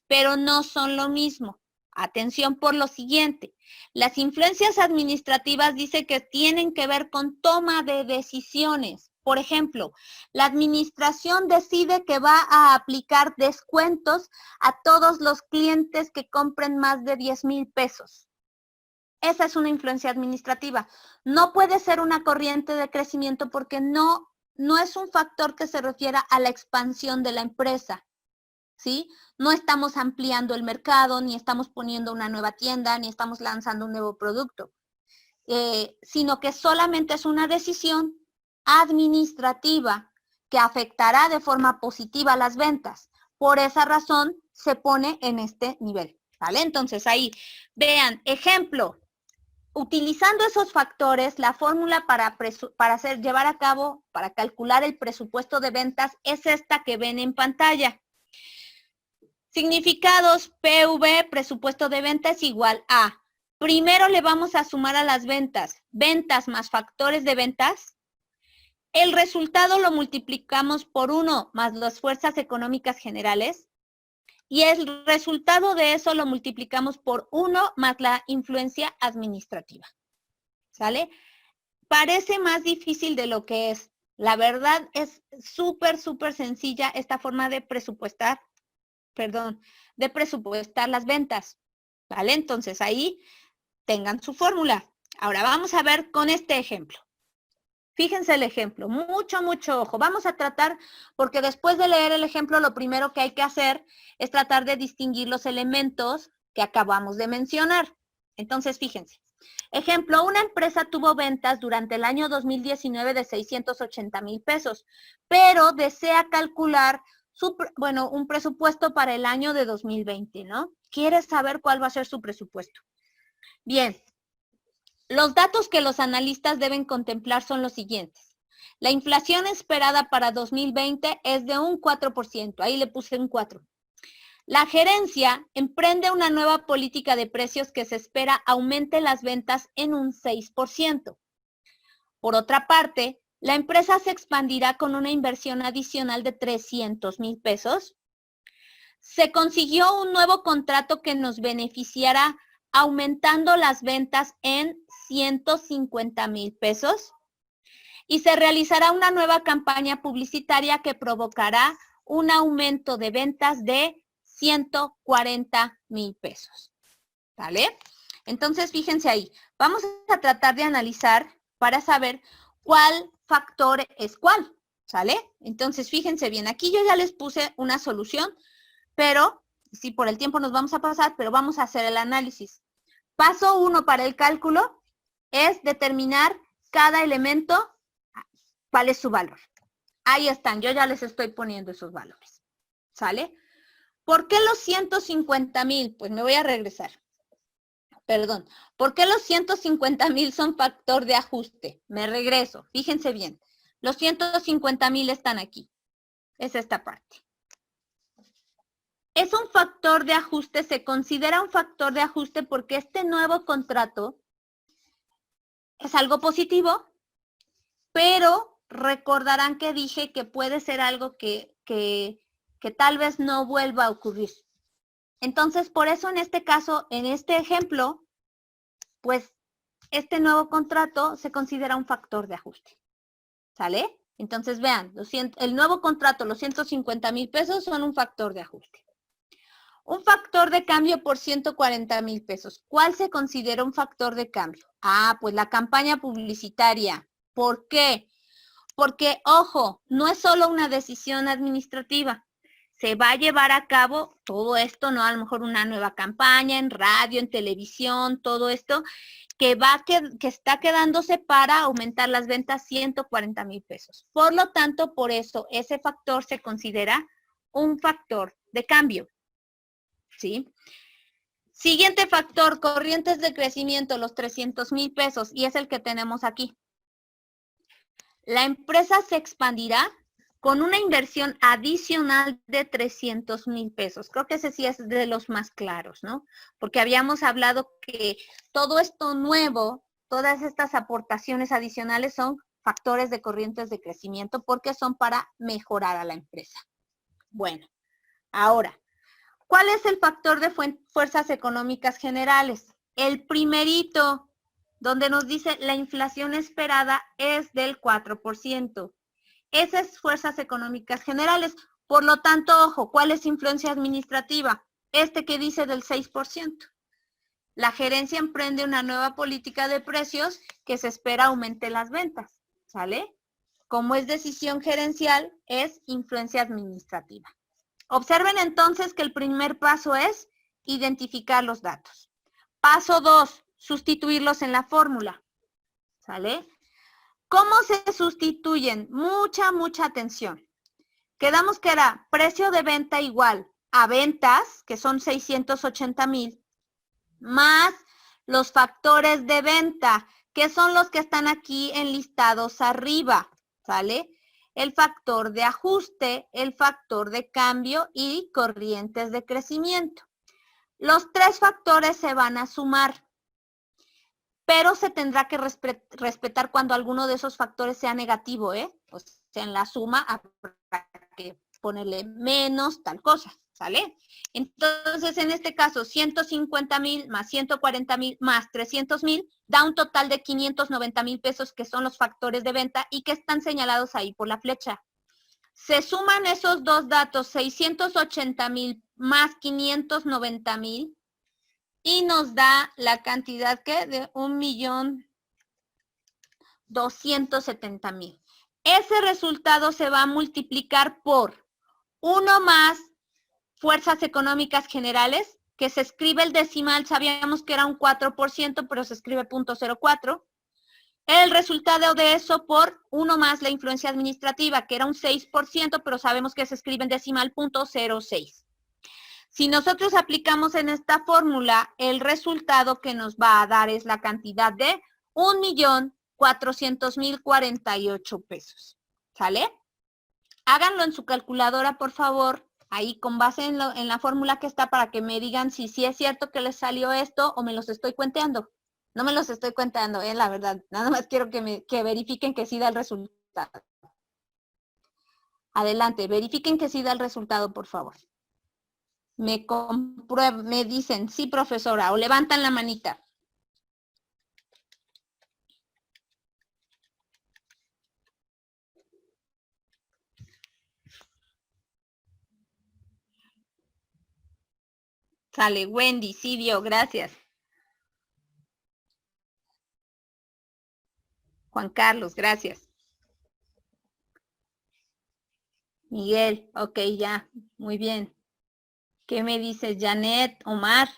pero no son lo mismo. Atención por lo siguiente, las influencias administrativas dice que tienen que ver con toma de decisiones. Por ejemplo, la administración decide que va a aplicar descuentos a todos los clientes que compren más de 10,000 pesos. Esa es una influencia administrativa. No puede ser una corriente de crecimiento porque no es un factor que se refiera a la expansión de la empresa, ¿sí? No estamos ampliando el mercado, ni estamos poniendo una nueva tienda, ni estamos lanzando un nuevo producto, sino que solamente es una decisión administrativa que afectará de forma positiva las ventas. Por esa razón se pone en este nivel, ¿vale? Entonces ahí, vean, ejemplo, utilizando esos factores, la fórmula para calcular el presupuesto de ventas es esta que ven en pantalla. Significados, PV, presupuesto de ventas igual a, primero le vamos a sumar a las ventas más factores de ventas. El resultado lo multiplicamos por 1 más las fuerzas económicas generales. Y el resultado de eso lo multiplicamos por 1 más la influencia administrativa. ¿Sale? Parece más difícil de lo que es. La verdad es súper sencilla esta forma de presupuestar las ventas, ¿vale? Entonces ahí tengan su fórmula. Ahora vamos a ver con este ejemplo. Fíjense el ejemplo, mucho ojo. Vamos a tratar, porque después de leer el ejemplo, lo primero que hay que hacer es tratar de distinguir los elementos que acabamos de mencionar. Entonces, fíjense. Ejemplo, una empresa tuvo ventas durante el año 2019 de 680,000 pesos, pero desea calcular un presupuesto para el año de 2020, ¿no? Quiere saber cuál va a ser su presupuesto. Bien, los datos que los analistas deben contemplar son los siguientes. La inflación esperada para 2020 es de un 4%, ahí le puse un 4. La gerencia emprende una nueva política de precios que se espera aumente las ventas en un 6%. Por otra parte, la empresa se expandirá con una inversión adicional de 300,000 pesos. Se consiguió un nuevo contrato que nos beneficiará aumentando las ventas en 150,000 pesos. Y se realizará una nueva campaña publicitaria que provocará un aumento de ventas de 140,000 pesos. ¿Vale? Entonces, fíjense ahí. Vamos a tratar de analizar para saber cuál factor es cuál, ¿sale? Entonces, fíjense bien, aquí yo ya les puse una solución, pero, sí, por el tiempo nos vamos a pasar, pero vamos a hacer el análisis. Paso 1 para el cálculo es determinar cada elemento, cuál es su valor. Ahí están, yo ya les estoy poniendo esos valores, ¿sale? ¿Por qué los 150,000? Pues me voy a regresar. Perdón, ¿por qué los 150,000 son factor de ajuste? Me regreso, fíjense bien. Los 150,000 están aquí. Es esta parte. Es un factor de ajuste, se considera un factor de ajuste porque este nuevo contrato es algo positivo, pero recordarán que dije que puede ser algo que tal vez no vuelva a ocurrir. Entonces, por eso en este caso, en este ejemplo, pues este nuevo contrato se considera un factor de ajuste. ¿Sale? Entonces vean, el nuevo contrato, los 150,000 pesos son un factor de ajuste. Un factor de cambio por 140,000 pesos. ¿Cuál se considera un factor de cambio? Ah, pues la campaña publicitaria. ¿Por qué? Porque, ojo, no es solo una decisión administrativa. Se va a llevar a cabo todo esto, ¿no? A lo mejor una nueva campaña en radio, en televisión, todo esto, que está quedándose para aumentar las ventas 140,000 pesos. Por lo tanto, por eso ese factor se considera un factor de cambio. ¿Sí? Siguiente factor, corrientes de crecimiento, los 300,000 pesos, y es el que tenemos aquí. La empresa se expandirá con una inversión adicional de 300,000 pesos. Creo que ese sí es de los más claros, ¿no? Porque habíamos hablado que todo esto nuevo, todas estas aportaciones adicionales son factores de corrientes de crecimiento porque son para mejorar a la empresa. Bueno, ahora, ¿cuál es el factor de fuerzas económicas generales? El primerito, donde nos dice la inflación esperada es del 4%. Esas es fuerzas económicas generales. Por lo tanto, ojo, ¿cuál es influencia administrativa? Este que dice del 6%. La gerencia emprende una nueva política de precios que se espera aumente las ventas, ¿sale? Como es decisión gerencial, es influencia administrativa. Observen entonces que el primer paso es identificar los datos. Paso 2, sustituirlos en la fórmula, ¿sale? ¿Cómo se sustituyen? Mucha atención. Quedamos que era precio de venta igual a ventas, que son 680,000, más los factores de venta, que son los que están aquí enlistados arriba, ¿sale? El factor de ajuste, el factor de cambio y corrientes de crecimiento. Los tres factores se van a sumar, pero se tendrá que respetar cuando alguno de esos factores sea negativo, ¿eh? O sea, en la suma habrá que ponerle menos tal cosa, ¿sale? Entonces, en este caso, 150,000 más 140,000 más 300,000 da un total de 590,000 pesos, que son los factores de venta y que están señalados ahí por la flecha. Se suman esos dos datos, 680,000 más 590,000, y nos da la cantidad que de 1,270,000. Ese resultado se va a multiplicar por 1 más fuerzas económicas generales, que se escribe el decimal, sabíamos que era un 4%, pero se escribe 0.04. El resultado de eso por 1 más la influencia administrativa, que era un 6%, pero sabemos que se escribe en decimal 0.06. Si nosotros aplicamos en esta fórmula, el resultado que nos va a dar es la cantidad de 1,400,048 pesos. ¿Sale? Háganlo en su calculadora, por favor, ahí con base en la fórmula que está, para que me digan si sí es cierto que les salió esto o me los estoy cuenteando. No me los estoy cuenteando, la verdad. Nada más quiero que verifiquen que sí da el resultado. Adelante, verifiquen que sí da el resultado, por favor. Me dicen, sí, profesora, o levantan la manita. Sale, Wendy, sí vio, gracias. Juan Carlos, gracias. Miguel, ok, ya, muy bien. ¿Qué me dices, Janet, Omar?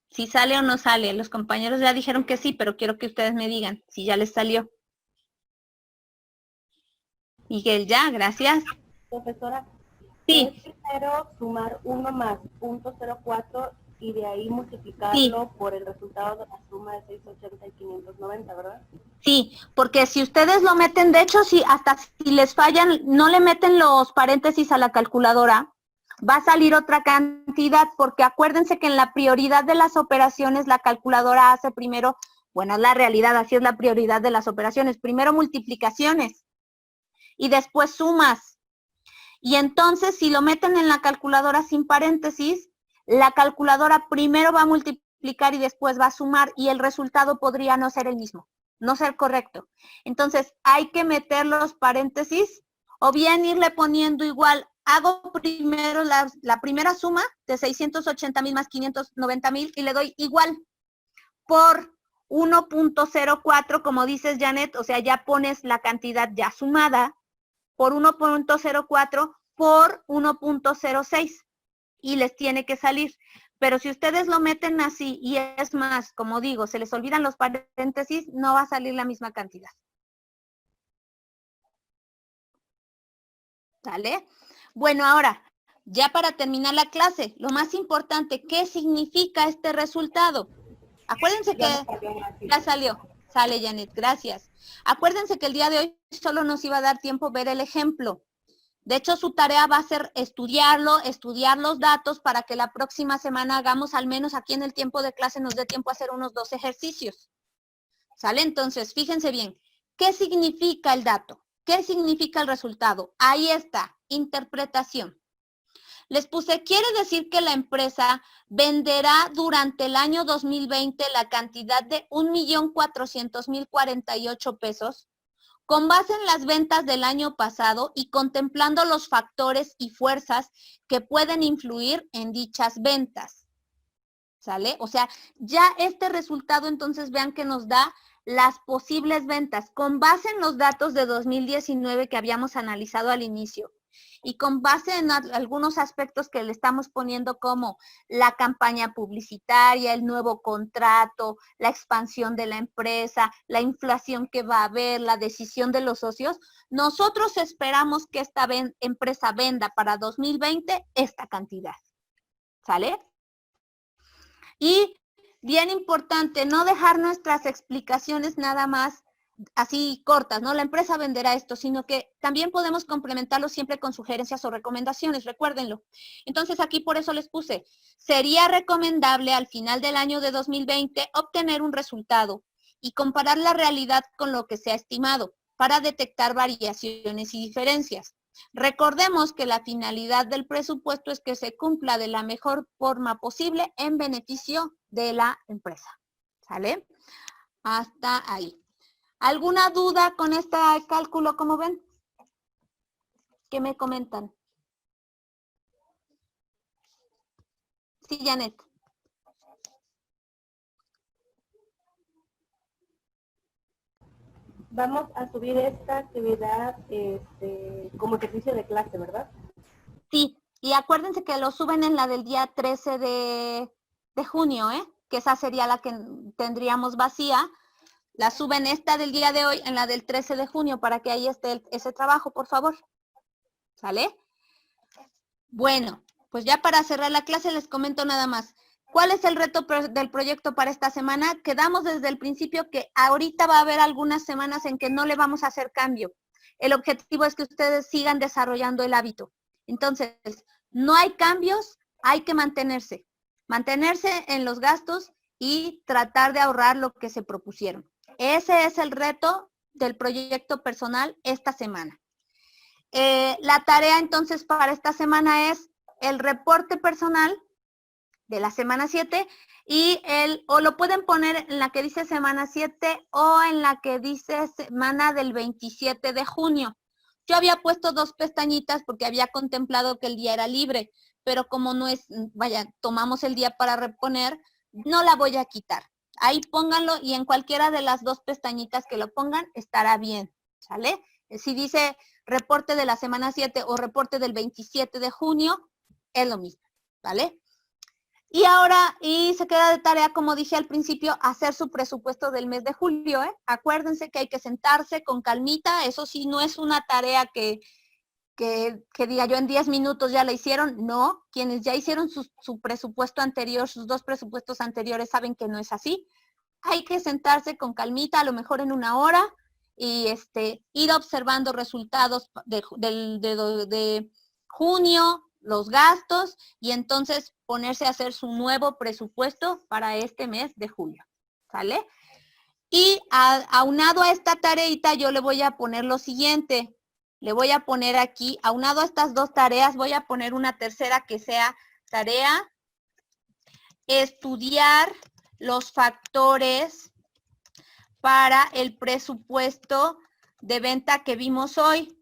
¿Si sale o no sale? Los compañeros ya dijeron que sí, pero quiero que ustedes me digan si ya les salió. Miguel, ya, gracias. Profesora, Sí. es primero sumar 1 más 0.04 y de ahí multiplicarlo por el resultado de la suma de 680 y 590, ¿verdad? Sí, porque si ustedes lo meten, de hecho, si hasta si les fallan, no le meten los paréntesis a la calculadora, va a salir otra cantidad, porque acuérdense que en la prioridad de las operaciones la calculadora hace primero, bueno, es la realidad, así es la prioridad de las operaciones, primero multiplicaciones. y después sumas. Y entonces, si lo meten en la calculadora sin paréntesis, la calculadora primero va a multiplicar y después va a sumar, y el resultado podría no ser el mismo, no ser correcto. Entonces, hay que meter los paréntesis, o bien irle poniendo igual. Hago primero la primera suma de 680,000 más 590,000 y le doy igual por 1.04, como dices, Janet, o sea, ya pones la cantidad ya sumada, por 1.04 por 1.06 y les tiene que salir. Pero si ustedes lo meten así, y es más, como digo, se les olvidan los paréntesis, no va a salir la misma cantidad. ¿Sale? Bueno, ahora, ya para terminar la clase, lo más importante, ¿qué significa este resultado? Acuérdense que ya salió. Sale, Janet, gracias. Acuérdense que el día de hoy solo nos iba a dar tiempo ver el ejemplo. De hecho, su tarea va a ser estudiarlo, estudiar los datos para que la próxima semana hagamos, al menos aquí en el tiempo de clase, nos dé tiempo a hacer unos 2 ejercicios. ¿Sale? Entonces, fíjense bien, ¿qué significa el dato? ¿Qué significa el resultado? Ahí está, interpretación. Les puse, quiere decir que la empresa venderá durante el año 2020 la cantidad de 1,400,048 pesos con base en las ventas del año pasado y contemplando los factores y fuerzas que pueden influir en dichas ventas. ¿Sale? O sea, ya este resultado entonces vean que nos da las posibles ventas con base en los datos de 2019 que habíamos analizado al inicio. Y con base en algunos aspectos que le estamos poniendo como la campaña publicitaria, el nuevo contrato, la expansión de la empresa, la inflación que va a haber, la decisión de los socios, nosotros esperamos que esta empresa venda para 2020 esta cantidad. ¿Sale? Y bien importante, no dejar nuestras explicaciones nada más así cortas, ¿no? La empresa venderá esto, sino que también podemos complementarlo siempre con sugerencias o recomendaciones, recuérdenlo. Entonces aquí por eso les puse, sería recomendable al final del año de 2020 obtener un resultado y comparar la realidad con lo que se ha estimado para detectar variaciones y diferencias. Recordemos que la finalidad del presupuesto es que se cumpla de la mejor forma posible en beneficio de la empresa. ¿Sale? Hasta ahí. ¿Alguna duda con este cálculo, como ven? ¿Qué me comentan? Sí, Janet. Vamos a subir esta actividad como ejercicio de clase, ¿verdad? Sí, y acuérdense que lo suben en la del día 13 de junio, que esa sería la que tendríamos vacía. La suben esta del día de hoy en la del 13 de junio para que ahí esté ese trabajo, por favor. ¿Sale? Bueno, pues ya para cerrar la clase les comento nada más. ¿Cuál es el reto del proyecto para esta semana? Quedamos desde el principio que ahorita va a haber algunas semanas en que no le vamos a hacer cambio. El objetivo es que ustedes sigan desarrollando el hábito. Entonces, no hay cambios, hay que mantenerse. Mantenerse en los gastos y tratar de ahorrar lo que se propusieron. Ese es el reto del proyecto personal esta semana. La tarea entonces para esta semana es el reporte personal de la semana 7 y o lo pueden poner en la que dice semana 7 o en la que dice semana del 27 de junio. Yo había puesto 2 pestañitas porque había contemplado que el día era libre, pero como no es, vaya, tomamos el día para reponer, no la voy a quitar. Ahí pónganlo y en cualquiera de las 2 pestañitas que lo pongan estará bien, ¿sale? Si dice reporte de la semana 7 o reporte del 27 de junio, es lo mismo, ¿vale? Y ahora, se queda de tarea, como dije al principio, hacer su presupuesto del mes de julio, ¿eh? Acuérdense que hay que sentarse con calmita, eso sí, no es una tarea que diga yo en 10 minutos ya la hicieron, no, quienes ya hicieron su presupuesto anterior, sus 2 presupuestos anteriores saben que no es así. Hay que sentarse con calmita, a lo mejor en 1 hora, y ir observando resultados de junio, los gastos, y entonces ponerse a hacer su nuevo presupuesto para este mes de julio, ¿sale? Y aunado a esta tareita yo le voy a poner lo siguiente. le voy a poner aquí, aunado a estas dos tareas, voy a poner una tercera que sea tarea, estudiar los factores para el presupuesto de venta que vimos hoy.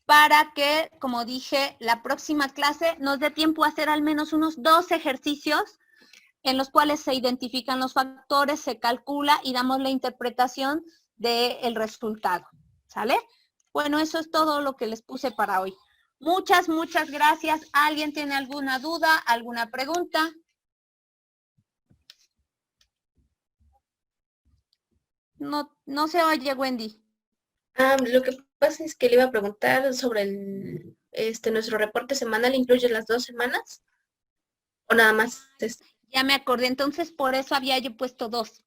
Para que, como dije, la próxima clase nos dé tiempo a hacer al menos unos 2 ejercicios en los cuales se identifican los factores, se calcula y damos la interpretación del resultado. ¿Sale? Bueno, eso es todo lo que les puse para hoy. Muchas gracias. ¿Alguien tiene alguna duda, alguna pregunta? No se oye, Wendy. Lo que pasa es que le iba a preguntar sobre nuestro reporte semanal, ¿incluye las 2 semanas? ¿O nada más? Ya me acordé, entonces por eso había yo puesto 2.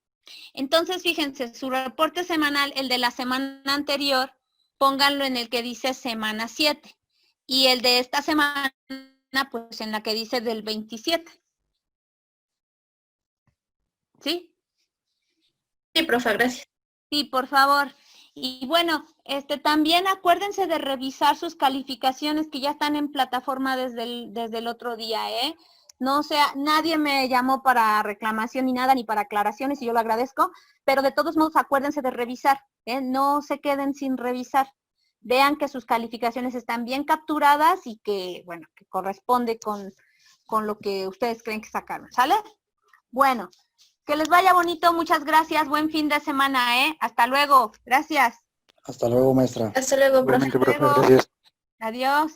Entonces, fíjense, su reporte semanal, el de la semana anterior, pónganlo en el que dice semana 7. Y el de esta semana, pues en la que dice del 27. ¿Sí? Sí, profe, gracias. Sí, por favor. Y bueno, también acuérdense de revisar sus calificaciones que ya están en plataforma desde el otro día, ¿eh? No sea, nadie me llamó para reclamación ni nada, ni para aclaraciones, y yo lo agradezco, pero de todos modos acuérdense de revisar, ¿eh? No se queden sin revisar. Vean que sus calificaciones están bien capturadas y que, bueno, que corresponde con lo que ustedes creen que sacaron, ¿sale? Bueno, que les vaya bonito, muchas gracias, buen fin de semana, ¿eh? Hasta luego, gracias. Hasta luego, maestra. Hasta luego, profe. Igualmente, profe, gracias. Adiós.